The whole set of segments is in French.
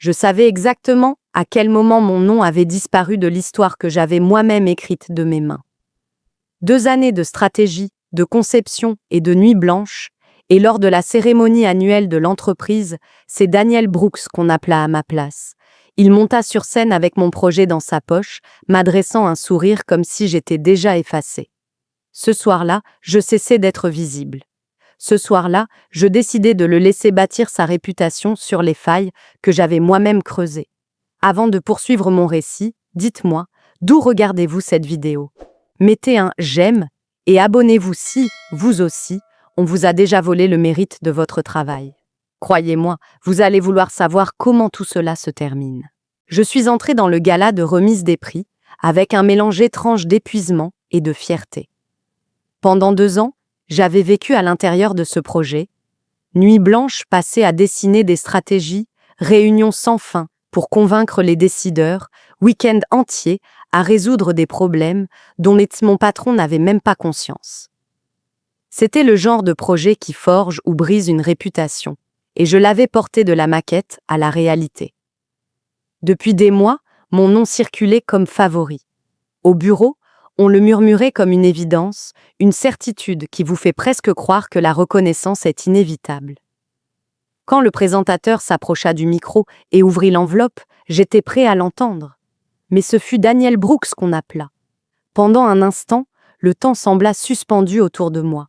Je savais exactement à quel moment mon nom avait disparu de l'histoire que j'avais moi-même écrite de mes mains. 2 années de stratégie, de conception et de nuits blanches, et lors de la cérémonie annuelle de l'entreprise, c'est Daniel Brooks qu'on appela à ma place. Il monta sur scène avec mon projet dans sa poche, m'adressant un sourire comme si j'étais déjà effacée. Ce soir-là, je cessais d'être visible. Ce soir-là, je décidai de le laisser bâtir sa réputation sur les failles que j'avais moi-même creusées. Avant de poursuivre mon récit, dites-moi, d'où regardez-vous cette vidéo? Mettez un « j'aime » et abonnez-vous si, vous aussi, on vous a déjà volé le mérite de votre travail. Croyez-moi, vous allez vouloir savoir comment tout cela se termine. Je suis entrée dans le gala de remise des prix avec un mélange étrange d'épuisement et de fierté. Pendant 2 ans, j'avais vécu à l'intérieur de ce projet, nuits blanches passées à dessiner des stratégies, réunions sans fin pour convaincre les décideurs, week-ends entiers à résoudre des problèmes dont mon patron n'avait même pas conscience. C'était le genre de projet qui forge ou brise une réputation, et je l'avais porté de la maquette à la réalité. Depuis des mois, mon nom circulait comme favori. Au bureau, on le murmurait comme une évidence, une certitude qui vous fait presque croire que la reconnaissance est inévitable. Quand le présentateur s'approcha du micro et ouvrit l'enveloppe, j'étais prêt à l'entendre. Mais ce fut Daniel Brooks qu'on appela. Pendant un instant, le temps sembla suspendu autour de moi.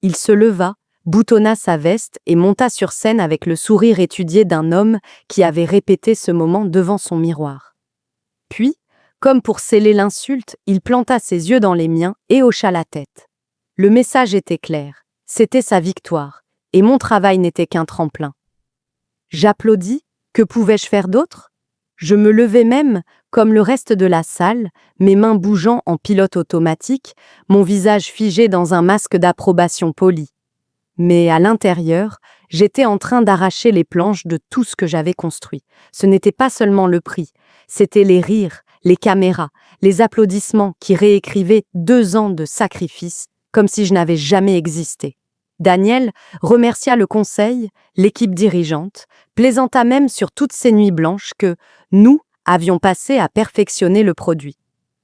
Il se leva, boutonna sa veste et monta sur scène avec le sourire étudié d'un homme qui avait répété ce moment devant son miroir. Puis, comme pour sceller l'insulte, il planta ses yeux dans les miens et hocha la tête. Le message était clair, c'était sa victoire, et mon travail n'était qu'un tremplin. J'applaudis, que pouvais-je faire d'autre? Je me levai même, comme le reste de la salle, mes mains bougeant en pilote automatique, mon visage figé dans un masque d'approbation polie. Mais à l'intérieur, j'étais en train d'arracher les planches de tout ce que j'avais construit. Ce n'était pas seulement le prix, c'était les rires, les caméras, les applaudissements qui réécrivaient 2 ans de sacrifice, comme si je n'avais jamais existé. Daniel remercia le conseil, l'équipe dirigeante, plaisanta même sur toutes ces nuits blanches que nous avions passées à perfectionner le produit.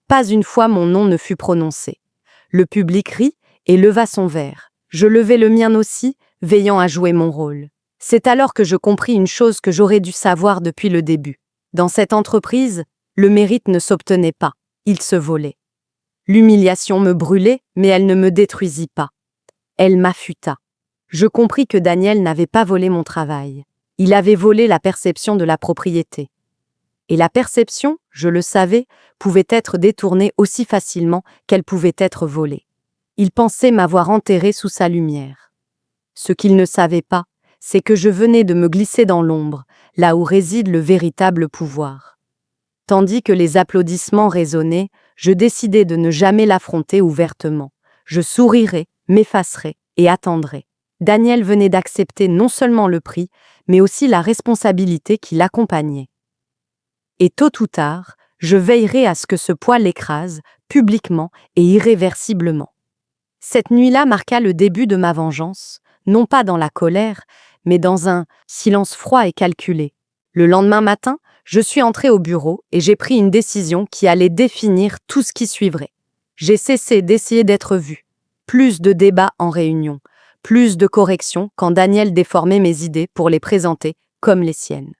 Pas une fois mon nom ne fut prononcé. Le public rit et leva son verre. Je levai le mien aussi, veillant à jouer mon rôle. C'est alors que je compris une chose que j'aurais dû savoir depuis le début. Dans cette entreprise, le mérite ne s'obtenait pas, il se volait. L'humiliation me brûlait, mais elle ne me détruisit pas. Elle m'affûta. Je compris que Daniel n'avait pas volé mon travail. Il avait volé la perception de la propriété. Et la perception, je le savais, pouvait être détournée aussi facilement qu'elle pouvait être volée. Il pensait m'avoir enterré sous sa lumière. Ce qu'il ne savait pas, c'est que je venais de me glisser dans l'ombre, là où réside le véritable pouvoir. Tandis que les applaudissements résonnaient, je décidai de ne jamais l'affronter ouvertement. Je sourirais, m'effacerais et attendrais. Daniel venait d'accepter non seulement le prix, mais aussi la responsabilité qui l'accompagnait. Et tôt ou tard, je veillerai à ce que ce poids l'écrase, publiquement et irréversiblement. Cette nuit-là marqua le début de ma vengeance, non pas dans la colère, mais dans un silence froid et calculé. Le lendemain matin, je suis entrée au bureau et j'ai pris une décision qui allait définir tout ce qui suivrait. J'ai cessé d'essayer d'être vue. Plus de débats en réunion, plus de corrections quand Daniel déformait mes idées pour les présenter comme les siennes.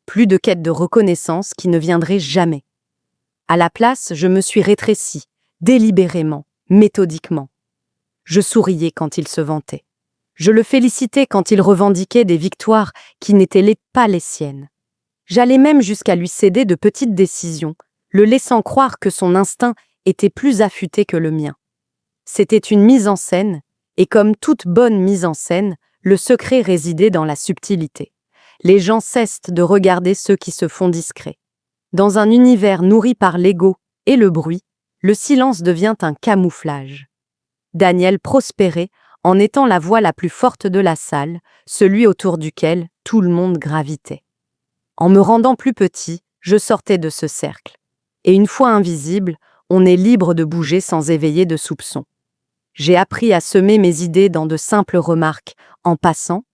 Plus de quête de reconnaissance qui ne viendrait jamais. À la place, je me suis rétrécie, délibérément, méthodiquement. Je souriais quand il se vantait. Je le félicitais quand il revendiquait des victoires qui n'étaient pas les siennes. J'allais même jusqu'à lui céder de petites décisions, le laissant croire que son instinct était plus affûté que le mien. C'était une mise en scène, et comme toute bonne mise en scène, le secret résidait dans la subtilité. Les gens cessent de regarder ceux qui se font discrets. Dans un univers nourri par l'ego et le bruit, le silence devient un camouflage. Daniel prospérait en étant la voix la plus forte de la salle, celui autour duquel tout le monde gravitait. En me rendant plus petit, je sortais de ce cercle. Et une fois invisible, on est libre de bouger sans éveiller de soupçons. J'ai appris à semer mes idées dans de simples remarques, en passant,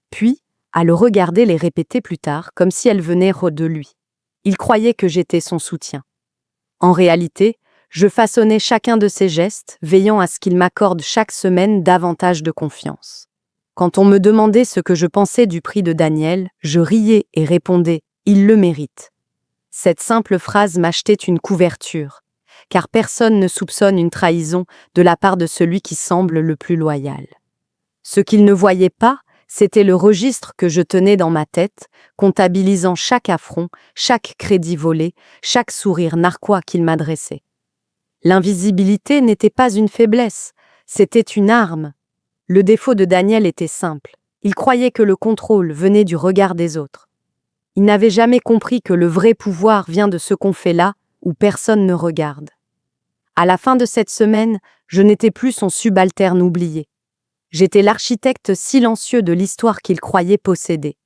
puis à le regarder les répéter plus tard comme si elles venaient de lui. Il croyait que j'étais son soutien. En réalité, je façonnais chacun de ses gestes, veillant à ce qu'il m'accorde chaque semaine davantage de confiance. Quand on me demandait ce que je pensais du prix de Daniel, je riais et répondais « Il le mérite ». Cette simple phrase m'achetait une couverture, car personne ne soupçonne une trahison de la part de celui qui semble le plus loyal. Ce qu'il ne voyait pas, c'était le registre que je tenais dans ma tête, comptabilisant chaque affront, chaque crédit volé, chaque sourire narquois qu'il m'adressait. L'invisibilité n'était pas une faiblesse, c'était une arme. Le défaut de Daniel était simple. Il croyait que le contrôle venait du regard des autres. Il n'avait jamais compris que le vrai pouvoir vient de ce qu'on fait là où personne ne regarde. À la fin de cette semaine, je n'étais plus son subalterne oublié. J'étais l'architecte silencieux de l'histoire qu'il croyait posséder.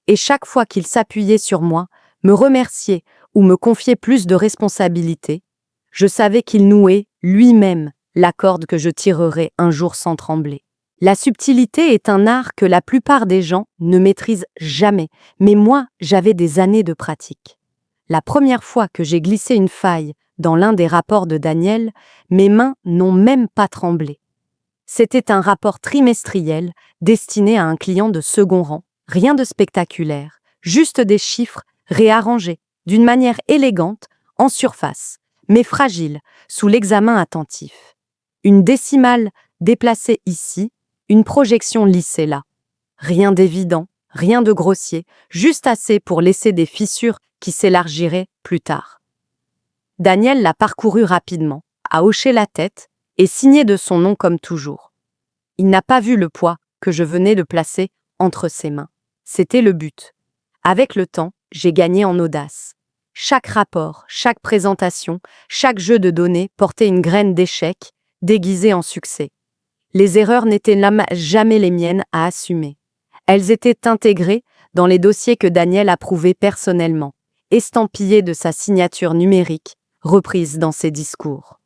Et chaque fois qu'il s'appuyait sur moi, me remerciait ou me confiait plus de responsabilités, je savais qu'il nouait, lui-même, la corde que je tirerais un jour sans trembler. La subtilité est un art que la plupart des gens ne maîtrisent jamais, mais moi, j'avais des années de pratique. La première fois que j'ai glissé une faille dans l'un des rapports de Daniel, mes mains n'ont même pas tremblé. C'était un rapport trimestriel destiné à un client de second rang, rien de spectaculaire, juste des chiffres réarrangés d'une manière élégante, en surface, mais fragile, sous l'examen attentif. Une décimale déplacée ici, une projection lissée là. Rien d'évident, rien de grossier, juste assez pour laisser des fissures qui s'élargiraient plus tard. Daniel l'a parcouru rapidement, a hoché la tête et signé de son nom comme toujours. Il n'a pas vu le poids que je venais de placer entre ses mains. C'était le but. Avec le temps, j'ai gagné en audace. Chaque rapport, chaque présentation, chaque jeu de données portait une graine d'échec, déguisée en succès. Les erreurs n'étaient jamais les miennes à assumer. Elles étaient intégrées dans les dossiers que Daniel approuvait personnellement, estampillés de sa signature numérique, reprise dans ses discours.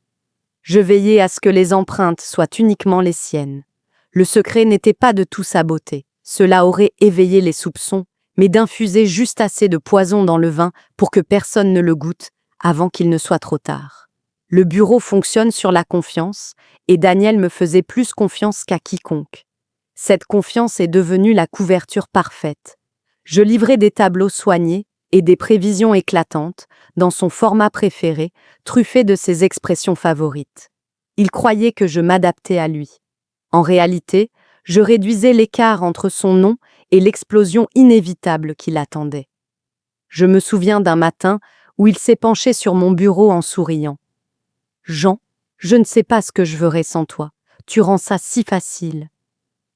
Je veillais à ce que les empreintes soient uniquement les siennes. Le secret n'était pas de tout saboter. Cela aurait éveillé les soupçons, mais d'infuser juste assez de poison dans le vin pour que personne ne le goûte avant qu'il ne soit trop tard. Le bureau fonctionne sur la confiance, et Daniel me faisait plus confiance qu'à quiconque. Cette confiance est devenue la couverture parfaite. Je livrais des tableaux soignés et des prévisions éclatantes dans son format préféré, truffé de ses expressions favorites. Il croyait que je m'adaptais à lui. En réalité, je réduisais l'écart entre son nom et l'explosion inévitable qui l'attendait. Je me souviens d'un matin où il s'est penché sur mon bureau en souriant. « Jean, je ne sais pas ce que je ferais sans toi. Tu rends ça si facile. »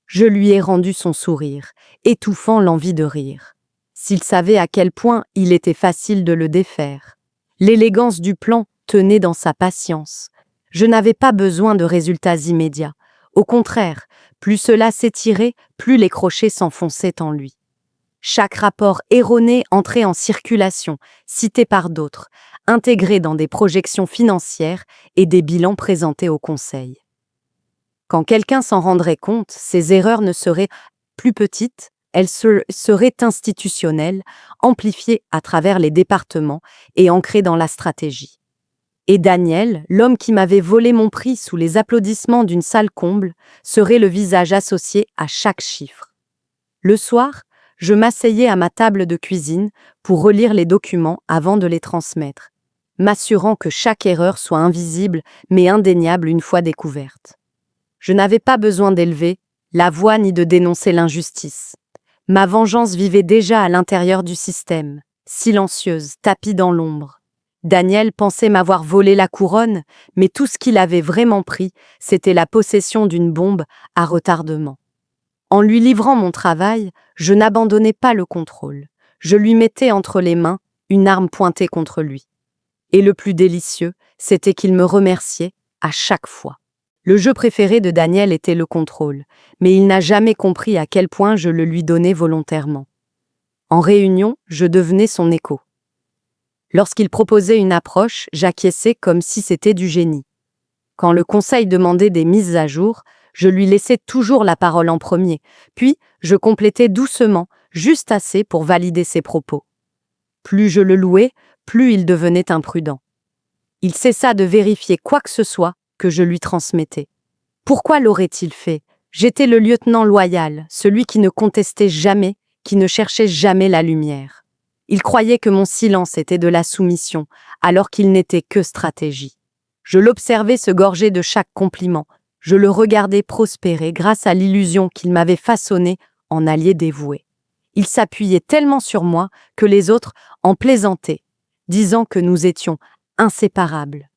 Je lui ai rendu son sourire, étouffant l'envie de rire. S'il savait à quel point il était facile de le défaire. L'élégance du plan tenait dans sa patience. Je n'avais pas besoin de résultats immédiats. Au contraire, plus cela s'étirait, plus les crochets s'enfonçaient en lui. Chaque rapport erroné entrait en circulation, cité par d'autres, intégré dans des projections financières et des bilans présentés au conseil. Quand quelqu'un s'en rendrait compte, ces erreurs ne seraient plus petites, elles seraient institutionnelles, amplifiées à travers les départements et ancrées dans la stratégie. Et Daniel, l'homme qui m'avait volé mon prix sous les applaudissements d'une salle comble, serait le visage associé à chaque chiffre. Le soir, je m'asseyais à ma table de cuisine pour relire les documents avant de les transmettre, m'assurant que chaque erreur soit invisible mais indéniable une fois découverte. Je n'avais pas besoin d'élever la voix ni de dénoncer l'injustice. Ma vengeance vivait déjà à l'intérieur du système, silencieuse, tapie dans l'ombre. Daniel pensait m'avoir volé la couronne, mais tout ce qu'il avait vraiment pris, c'était la possession d'une bombe à retardement. En lui livrant mon travail, je n'abandonnais pas le contrôle. Je lui mettais entre les mains une arme pointée contre lui. Et le plus délicieux, c'était qu'il me remerciait à chaque fois. Le jeu préféré de Daniel était le contrôle, mais il n'a jamais compris à quel point je le lui donnais volontairement. En réunion, je devenais son écho. Lorsqu'il proposait une approche, j'acquiesçais comme si c'était du génie. Quand le conseil demandait des mises à jour, je lui laissais toujours la parole en premier, puis je complétais doucement, juste assez pour valider ses propos. Plus je le louais, plus il devenait imprudent. Il cessa de vérifier quoi que ce soit que je lui transmettais. Pourquoi l'aurait-il fait? J'étais le lieutenant loyal, celui qui ne contestait jamais, qui ne cherchait jamais la lumière. Il croyait que mon silence était de la soumission, alors qu'il n'était que stratégie. Je l'observais se gorger de chaque compliment, je le regardais prospérer grâce à l'illusion qu'il m'avait façonnée en allié dévoué. Il s'appuyait tellement sur moi que les autres en plaisantaient, disant que nous étions inséparables.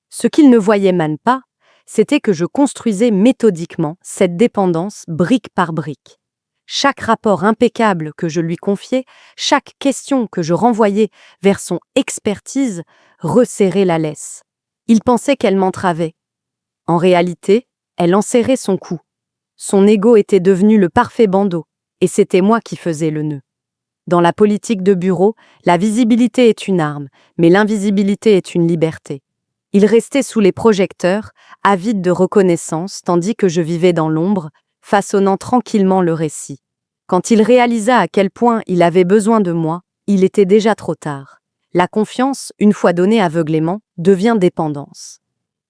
Ce qu'il ne voyait même pas, c'était que je construisais méthodiquement cette dépendance brique par brique. Chaque rapport impeccable que je lui confiais, chaque question que je renvoyais vers son expertise, resserrait la laisse. Il pensait qu'elle m'entravait. En réalité, elle enserrait son cou. Son ego était devenu le parfait bandeau, et c'était moi qui faisais le nœud. Dans la politique de bureau, la visibilité est une arme, mais l'invisibilité est une liberté. Il restait sous les projecteurs, avide de reconnaissance, tandis que je vivais dans l'ombre, façonnant tranquillement le récit. Quand il réalisa à quel point il avait besoin de moi, il était déjà trop tard. La confiance, une fois donnée aveuglément, devient dépendance.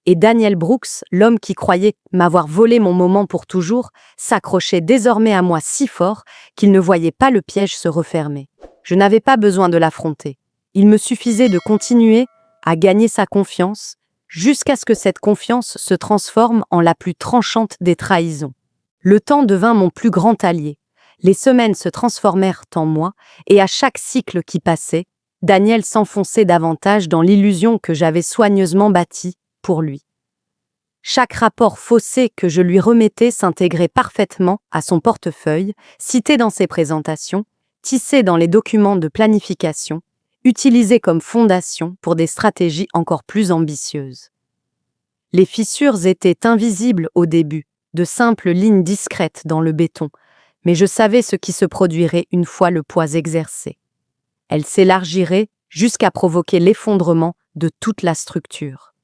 Et Daniel Brooks, l'homme qui croyait m'avoir volé mon moment pour toujours, s'accrochait désormais à moi si fort qu'il ne voyait pas le piège se refermer. Je n'avais pas besoin de l'affronter. Il me suffisait de continuer à gagner sa confiance, jusqu'à ce que cette confiance se transforme en la plus tranchante des trahisons. Le temps devint mon plus grand allié. Les semaines se transformèrent en mois, et à chaque cycle qui passait, Daniel s'enfonçait davantage dans l'illusion que j'avais soigneusement bâtie pour lui. Chaque rapport faussé que je lui remettais s'intégrait parfaitement à son portefeuille, cité dans ses présentations, tissé dans les documents de planification, utilisé comme fondation pour des stratégies encore plus ambitieuses. Les fissures étaient invisibles au début, de simples lignes discrètes dans le béton, mais je savais ce qui se produirait une fois le poids exercé. Elles s'élargiraient jusqu'à provoquer l'effondrement de toute la structure.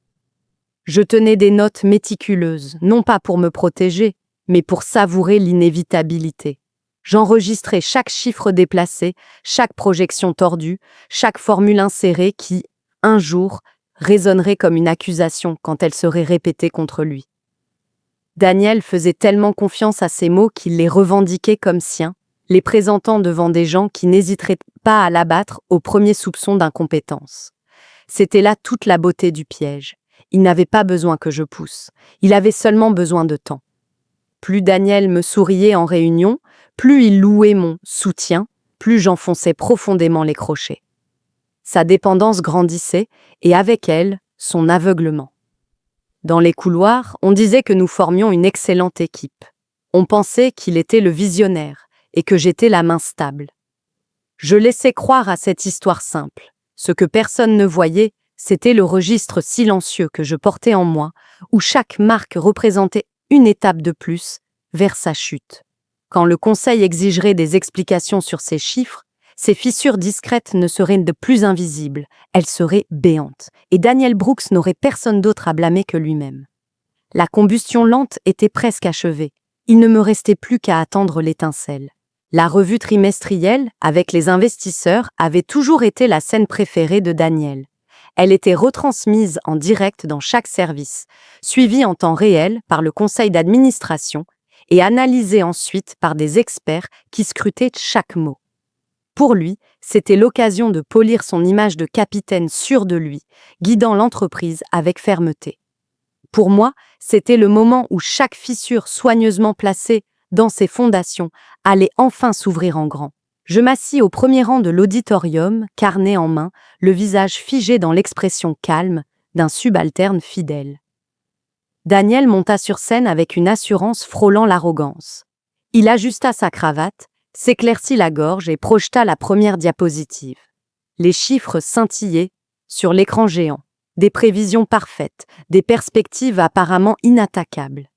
Je tenais des notes méticuleuses, non pas pour me protéger, mais pour savourer l'inévitabilité. J'enregistrais chaque chiffre déplacé, chaque projection tordue, chaque formule insérée qui, un jour, résonnerait comme une accusation quand elle serait répétée contre lui. Daniel faisait tellement confiance à ces mots qu'il les revendiquait comme siens, les présentant devant des gens qui n'hésiteraient pas à l'abattre au premier soupçon d'incompétence. C'était là toute la beauté du piège. Il n'avait pas besoin que je pousse, il avait seulement besoin de temps. Plus Daniel me souriait en réunion, plus il louait mon soutien, plus j'enfonçais profondément les crochets. Sa dépendance grandissait, et avec elle, son aveuglement. Dans les couloirs, on disait que nous formions une excellente équipe. On pensait qu'il était le visionnaire, et que j'étais la main stable. Je laissais croire à cette histoire simple. Ce que personne ne voyait, c'était le registre silencieux que je portais en moi, où chaque marque représentait une étape de plus vers sa chute. Quand le conseil exigerait des explications sur ces chiffres, ces fissures discrètes ne seraient de plus invisibles, elles seraient béantes, et Daniel Brooks n'aurait personne d'autre à blâmer que lui-même. La combustion lente était presque achevée, il ne me restait plus qu'à attendre l'étincelle. La revue trimestrielle, avec les investisseurs, avait toujours été la scène préférée de Daniel. Elle était retransmise en direct dans chaque service, suivie en temps réel par le conseil d'administration et analysée ensuite par des experts qui scrutaient chaque mot. Pour lui, c'était l'occasion de polir son image de capitaine sûr de lui, guidant l'entreprise avec fermeté. Pour moi, c'était le moment où chaque fissure soigneusement placée dans ses fondations allait enfin s'ouvrir en grand. Je m'assis au premier rang de l'auditorium, carnet en main, le visage figé dans l'expression calme d'un subalterne fidèle. Daniel monta sur scène avec une assurance frôlant l'arrogance. Il ajusta sa cravate, s'éclaircit la gorge et projeta la première diapositive. Les chiffres scintillaient sur l'écran géant, des prévisions parfaites, des perspectives apparemment inattaquables.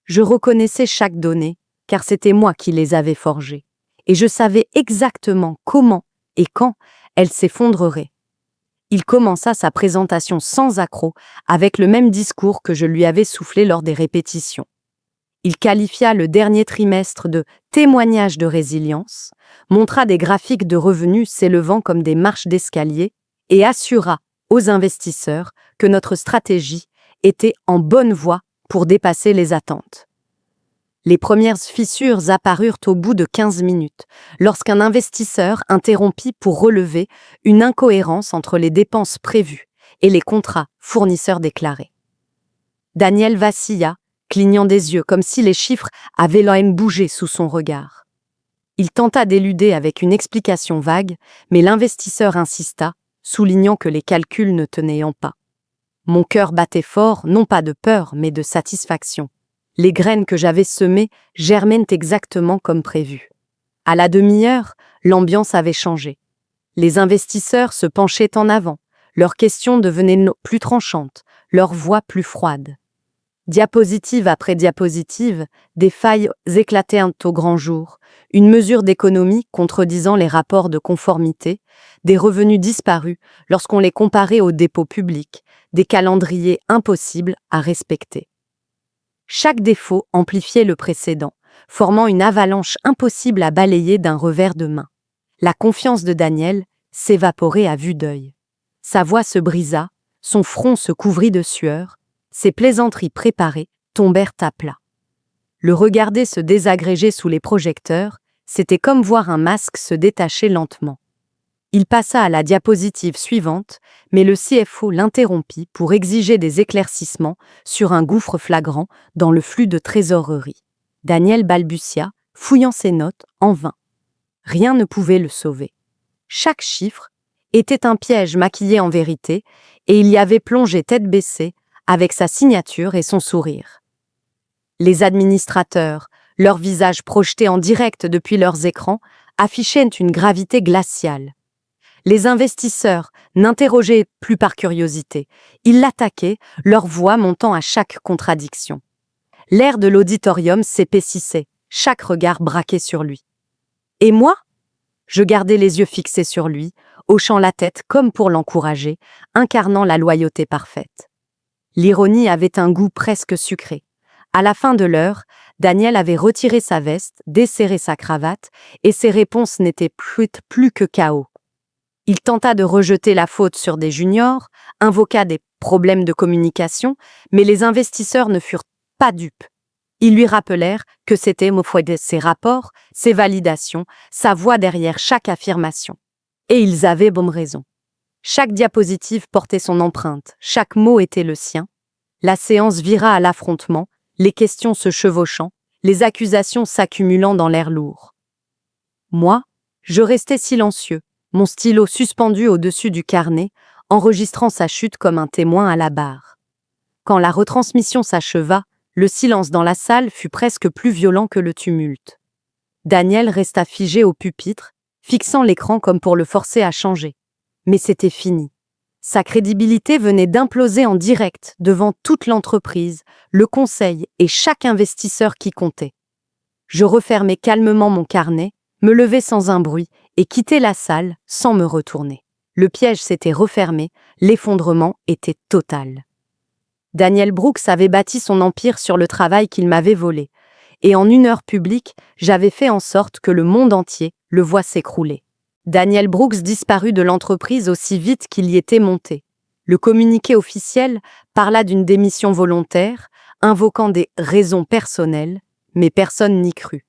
Je reconnaissais chaque donnée, car c'était moi qui les avais forgées, et je savais exactement comment et quand elles s'effondreraient. Il commença sa présentation sans accroc, avec le même discours que je lui avais soufflé lors des répétitions. Il qualifia le dernier trimestre de témoignage de résilience, montra des graphiques de revenus s'élevant comme des marches d'escalier et assura aux investisseurs que notre stratégie était en bonne voie pour dépasser les attentes. Les premières fissures apparurent au bout de 15 minutes, lorsqu'un investisseur interrompit pour relever une incohérence entre les dépenses prévues et les contrats fournisseurs déclarés. Daniel vacilla, clignant des yeux comme si les chiffres avaient même bougé sous son regard. Il tenta d'éluder avec une explication vague, mais l'investisseur insista, soulignant que les calculs ne tenaient pas. Mon cœur battait fort, non pas de peur, mais de satisfaction. Les graines que j'avais semées germaient exactement comme prévu. À la demi-heure, l'ambiance avait changé. Les investisseurs se penchaient en avant, leurs questions devenaient plus tranchantes, leurs voix plus froides. Diapositive après diapositive, des failles éclataient au grand jour, une mesure d'économie contredisant les rapports de conformité, des revenus disparus lorsqu'on les comparait aux dépôts publics, des calendriers impossibles à respecter. Chaque défaut amplifiait le précédent, formant une avalanche impossible à balayer d'un revers de main. La confiance de Daniel s'évaporait à vue d'œil. Sa voix se brisa, son front se couvrit de sueur, ses plaisanteries préparées tombèrent à plat. Le regarder se désagréger sous les projecteurs, c'était comme voir un masque se détacher lentement. Il passa à la diapositive suivante, mais le CFO l'interrompit pour exiger des éclaircissements sur un gouffre flagrant dans le flux de trésorerie. Daniel balbutia, fouillant ses notes, en vain. Rien ne pouvait le sauver. Chaque chiffre était un piège maquillé en vérité, et il y avait plongé tête baissée, avec sa signature et son sourire. Les administrateurs, leurs visages projetés en direct depuis leurs écrans, affichaient une gravité glaciale. Les investisseurs n'interrogeaient plus par curiosité, ils l'attaquaient, leur voix montant à chaque contradiction. L'air de l'auditorium s'épaississait, chaque regard braqué sur lui. Et moi ? Je gardais les yeux fixés sur lui, hochant la tête comme pour l'encourager, incarnant la loyauté parfaite. L'ironie avait un goût presque sucré. À la fin de l'heure, Daniel avait retiré sa veste, desserré sa cravate, et ses réponses n'étaient plus que chaos. Il tenta de rejeter la faute sur des juniors, invoqua des problèmes de communication, mais les investisseurs ne furent pas dupes. Ils lui rappelèrent que c'était ses rapports, ses validations, sa voix derrière chaque affirmation. Et ils avaient bonne raison. Chaque diapositive portait son empreinte, chaque mot était le sien. La séance vira à l'affrontement, les questions se chevauchant, les accusations s'accumulant dans l'air lourd. Moi, je restais silencieux, mon stylo suspendu au-dessus du carnet, enregistrant sa chute comme un témoin à la barre. Quand la retransmission s'acheva, le silence dans la salle fut presque plus violent que le tumulte. Daniel resta figé au pupitre, fixant l'écran comme pour le forcer à changer. Mais c'était fini. Sa crédibilité venait d'imploser en direct devant toute l'entreprise, le conseil et chaque investisseur qui comptait. Je refermai calmement mon carnet, me levai sans un bruit et quittai la salle sans me retourner. Le piège s'était refermé, l'effondrement était total. Daniel Brooks avait bâti son empire sur le travail qu'il m'avait volé, et en 1 heure publique, j'avais fait en sorte que le monde entier le voie s'écrouler. Daniel Brooks disparut de l'entreprise aussi vite qu'il y était monté. Le communiqué officiel parla d'une démission volontaire, invoquant des raisons personnelles, mais personne n'y crut.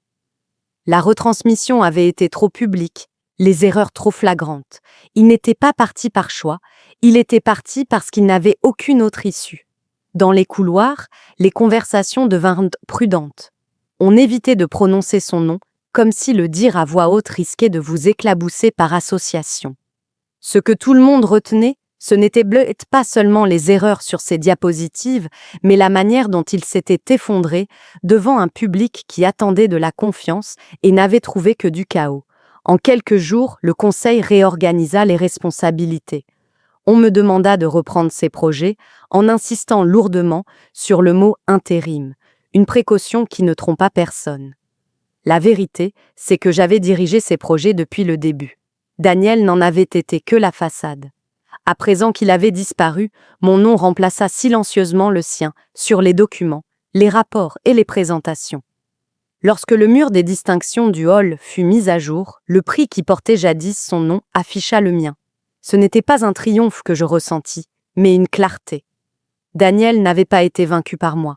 La retransmission avait été trop publique, les erreurs trop flagrantes. Il n'était pas parti par choix, il était parti parce qu'il n'avait aucune autre issue. Dans les couloirs, les conversations devinrent prudentes. On évitait de prononcer son nom, comme si le dire à voix haute risquait de vous éclabousser par association. Ce que tout le monde retenait, ce n'était pas seulement les erreurs sur ses diapositives, mais la manière dont il s'était effondré devant un public qui attendait de la confiance et n'avait trouvé que du chaos. En quelques jours, le conseil réorganisa les responsabilités. On me demanda de reprendre ces projets en insistant lourdement sur le mot « intérim », une précaution qui ne trompa personne. La vérité, c'est que j'avais dirigé ces projets depuis le début. Daniel n'en avait été que la façade. À présent qu'il avait disparu, mon nom remplaça silencieusement le sien sur les documents, les rapports et les présentations. Lorsque le mur des distinctions du hall fut mis à jour, le prix qui portait jadis son nom afficha le mien. Ce n'était pas un triomphe que je ressentis, mais une clarté. Daniel n'avait pas été vaincu par moi.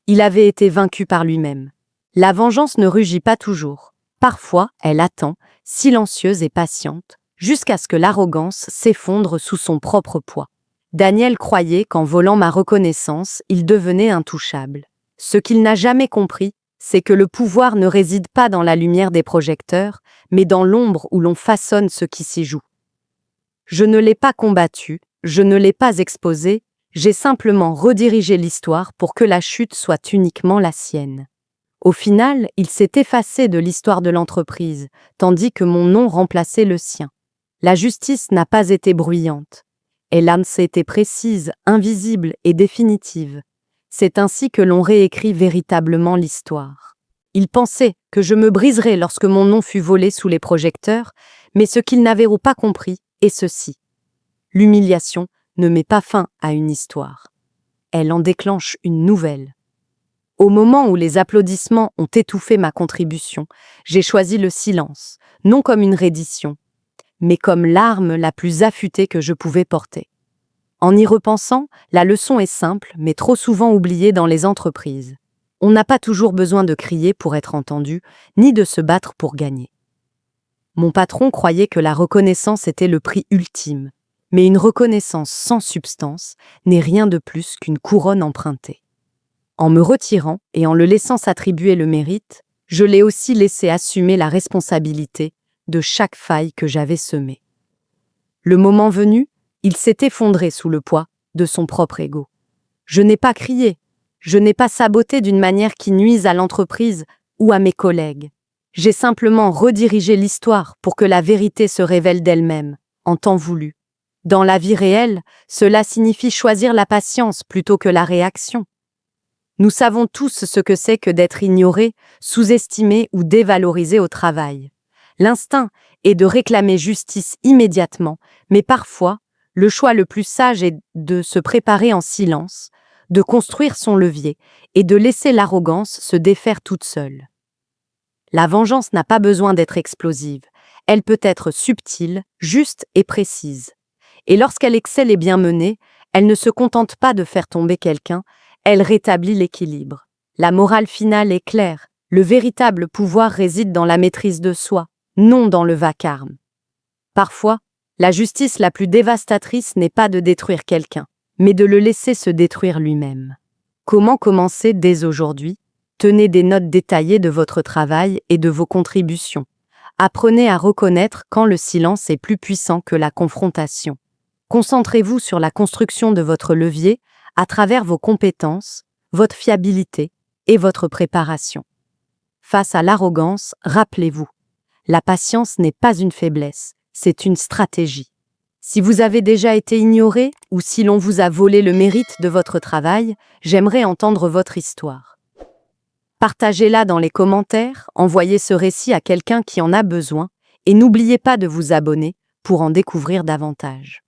Il avait été vaincu par lui-même. La vengeance ne rugit pas toujours. Parfois, elle attend, silencieuse et patiente, jusqu'à ce que l'arrogance s'effondre sous son propre poids. Daniel croyait qu'en volant ma reconnaissance, il devenait intouchable. Ce qu'il n'a jamais compris, c'est que le pouvoir ne réside pas dans la lumière des projecteurs, mais dans l'ombre où l'on façonne ce qui s'y joue. Je ne l'ai pas combattu, je ne l'ai pas exposé, j'ai simplement redirigé l'histoire pour que la chute soit uniquement la sienne. Au final, il s'est effacé de l'histoire de l'entreprise, tandis que mon nom remplaçait le sien. La justice n'a pas été bruyante. Elle a été précise, invisible et définitive. C'est ainsi que l'on réécrit véritablement l'histoire. Ils pensaient que je me briserais lorsque mon nom fut volé sous les projecteurs, mais ce qu'ils n'avaient pas compris est ceci. L'humiliation ne met pas fin à une histoire. Elle en déclenche une nouvelle. Au moment où les applaudissements ont étouffé ma contribution, j'ai choisi le silence, non comme une reddition, mais comme l'arme la plus affûtée que je pouvais porter. En y repensant, la leçon est simple, mais trop souvent oubliée dans les entreprises. On n'a pas toujours besoin de crier pour être entendu, ni de se battre pour gagner. Mon patron croyait que la reconnaissance était le prix ultime, mais une reconnaissance sans substance n'est rien de plus qu'une couronne empruntée. En me retirant et en le laissant s'attribuer le mérite, je l'ai aussi laissé assumer la responsabilité de chaque faille que j'avais semée. Le moment venu, il s'est effondré sous le poids de son propre ego. Je n'ai pas crié, je n'ai pas saboté d'une manière qui nuise à l'entreprise ou à mes collègues. J'ai simplement redirigé l'histoire pour que la vérité se révèle d'elle-même, en temps voulu. Dans la vie réelle, cela signifie choisir la patience plutôt que la réaction. Nous savons tous ce que c'est que d'être ignoré, sous-estimé ou dévalorisé au travail. L'instinct est de réclamer justice immédiatement, mais parfois, le choix le plus sage est de se préparer en silence, de construire son levier et de laisser l'arrogance se défaire toute seule. La vengeance n'a pas besoin d'être explosive, elle peut être subtile, juste et précise. Et lorsqu'elle excelle et bien menée, elle ne se contente pas de faire tomber quelqu'un, elle rétablit l'équilibre. La morale finale est claire, le véritable pouvoir réside dans la maîtrise de soi, non dans le vacarme. Parfois, la justice la plus dévastatrice n'est pas de détruire quelqu'un, mais de le laisser se détruire lui-même. Comment commencer dès aujourd'hui? Tenez des notes détaillées de votre travail et de vos contributions. Apprenez à reconnaître quand le silence est plus puissant que la confrontation. Concentrez-vous sur la construction de votre levier à travers vos compétences, votre fiabilité et votre préparation. Face à l'arrogance, rappelez-vous, la patience n'est pas une faiblesse, c'est une stratégie. Si vous avez déjà été ignoré ou si l'on vous a volé le mérite de votre travail, j'aimerais entendre votre histoire. Partagez-la dans les commentaires, envoyez ce récit à quelqu'un qui en a besoin et n'oubliez pas de vous abonner pour en découvrir davantage.